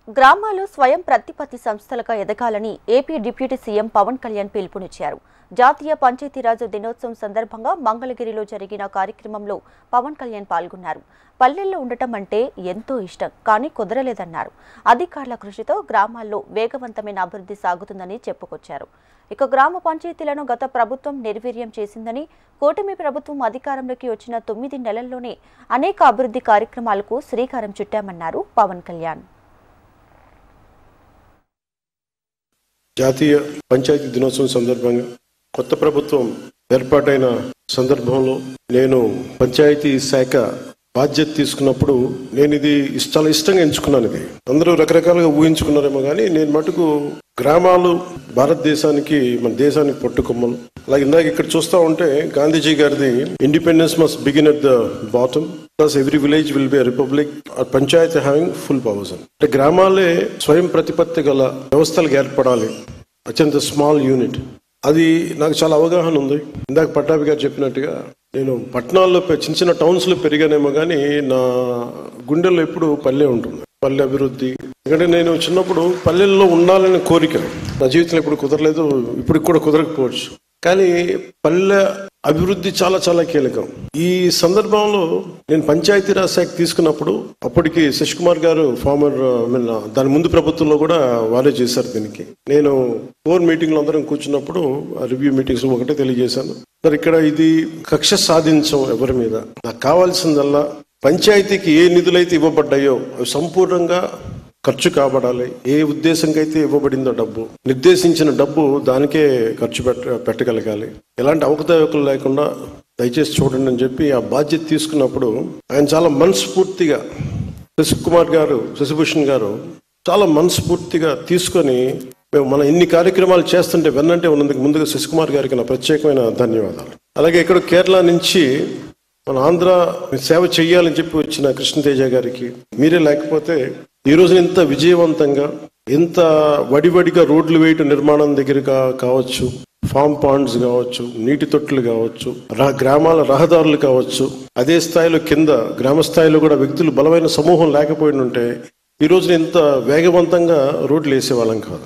గ్రామాలు స్వయం ప్రతిపత్తి సంస్థలుగా ఎదగాలని AP deputy CM Pavan Kalyan పిలుపునిచ్చారు. జాతీయ పంచాయతీరాజ్ దినోత్సవం సందర్భంగా మంగళగిరిలో జరిగిన కార్యక్రమంలో పవన్ కళ్యాణ్ పాల్గొన్నారు. పల్లెల్లో ఉండటం అంటే ఎంతో ఇష్టం, కానీ కుదరలేదన్నారు. అధికారుల కృషితో గ్రామాల్లో వేగవంతమైన అభివృద్ధి సాగుతుందని చెప్పుకొచ్చారు. ఇక గ్రామ పంచాయతీలను గత ప్రభుత్వం నిర్వీర్యం చేసిందని, కూటమి ప్రభుత్వం అధికారంలోకి వచ్చిన 9 నెలల్లోనే అనేక అభివృద్ధి కార్యక్రమాలకు శ్రీకారం చుట్టామన్నారు పవన్ కళ్యాణ్. జాతీయ పంచాయతీ దినోత్సవం సందర్భంగా కొత్త ప్రభుత్వం ఏర్పాటైన సందర్భంలో నేను పంచాయతీ శాఖ బాధ్యత తీసుకున్నప్పుడు నేను ఇది చాలా ఇష్టంగా ఎంచుకున్నాను. ఇది అందరూ రకరకాలుగా ఊహించుకున్నారేమో కానీ నేను మటుకు గ్రామాలు భారతదేశానికి, మన దేశానికి పట్టుకొమ్మలు. అలాగే ఇందాక ఇక్కడ చూస్తూ ఉంటే గాంధీజీ గారిది independence must begin at the bottom, plus every village will be republic, panchayat having full powers. అంటే గ్రామాలే స్వయం ప్రతిపత్తి గల వ్యవస్థలకు ఏర్పడాలి, అత్యంత స్మాల్ యూనిట్. అది నాకు చాలా అవగాహన ఉంది. ఇందాక పట్టాభి గారు చెప్పినట్టుగా నేను పట్టణాల్లో చిన్న చిన్న టౌన్స్ లో పెరిగానేమో కానీ నా గుండెల్లో ఎప్పుడు పల్లె ఉంటుంది, పల్లె అభివృద్ధి. ఎందుకంటే నేను చిన్నప్పుడు పల్లెల్లో ఉండాలనే కోరిక నా జీవితంలో ఎప్పుడు కుదరలేదు, ఇప్పుడు కూడా కుదరకపోవచ్చు. కానీ పల్లె అభివృద్ధి చాలా చాలా కీలకం. ఈ సందర్భంలో నేను పంచాయతీరాజ్ శాఖ తీసుకున్నప్పుడు అప్పటికి శశికుమార్ గారు ఫార్మర్, దాని ముందు ప్రభుత్వంలో కూడా వారే చేశారు. దీనికి నేను 4 మీటింగ్లు అందరం కూర్చున్నప్పుడు రివ్యూ మీటింగ్స్ ఒకటే తెలియజేశాను. మరి ఇక్కడ ఇది కక్ష సాధించం ఎవరి మీద. నాకు కావాల్సిందల్లా పంచాయతీకి ఏ నిధులైతే ఇవ్వబడ్డాయో అవి సంపూర్ణంగా ఖర్చు కాబడాలి. ఏ ఉద్దేశంకి అయితే ఇవ్వబడిందో డబ్బు, నిర్దేశించిన డబ్బు దానికే ఖర్చు పెట్టగలగాలి. ఎలాంటి అవకతవకలు లేకుండా దయచేసి చూడండి అని చెప్పి ఆ బాధ్యత తీసుకున్నప్పుడు ఆయన చాలా మనస్ఫూర్తిగా, శశిభూషణ్ గారు చాలా మనస్ఫూర్తిగా తీసుకొని మేము మన ఇన్ని కార్యక్రమాలు చేస్తుంటే వెన్నంటే ఉన్నందుకు ముందుగా శశికుమార్ గారికి నా ప్రత్యేకమైన ధన్యవాదాలు. అలాగే ఇక్కడ కేరళ నుంచి మన ఆంధ్ర సేవ చెయ్యాలని చెప్పి వచ్చిన కృష్ణతేజ గారికి, మీరే లేకపోతే ఈ రోజు ఇంత విజయవంతంగా, ఇంత వడివడిగా రోడ్లు వేయటం నిర్మాణం దగ్గర కావచ్చు, ఫామ్ పాండ్స్ కావచ్చు, నీటి తొట్టులు కావచ్చు, గ్రామాల రహదారులు కావచ్చు, అదే స్థాయిలో కింద గ్రామ స్థాయిలో కూడా వ్యక్తులు బలమైన సమూహం లేకపోయి ఉంటే ఈ రోజున ఇంత వేగవంతంగా రోడ్లు వేసేవాళ్ళం కాదు.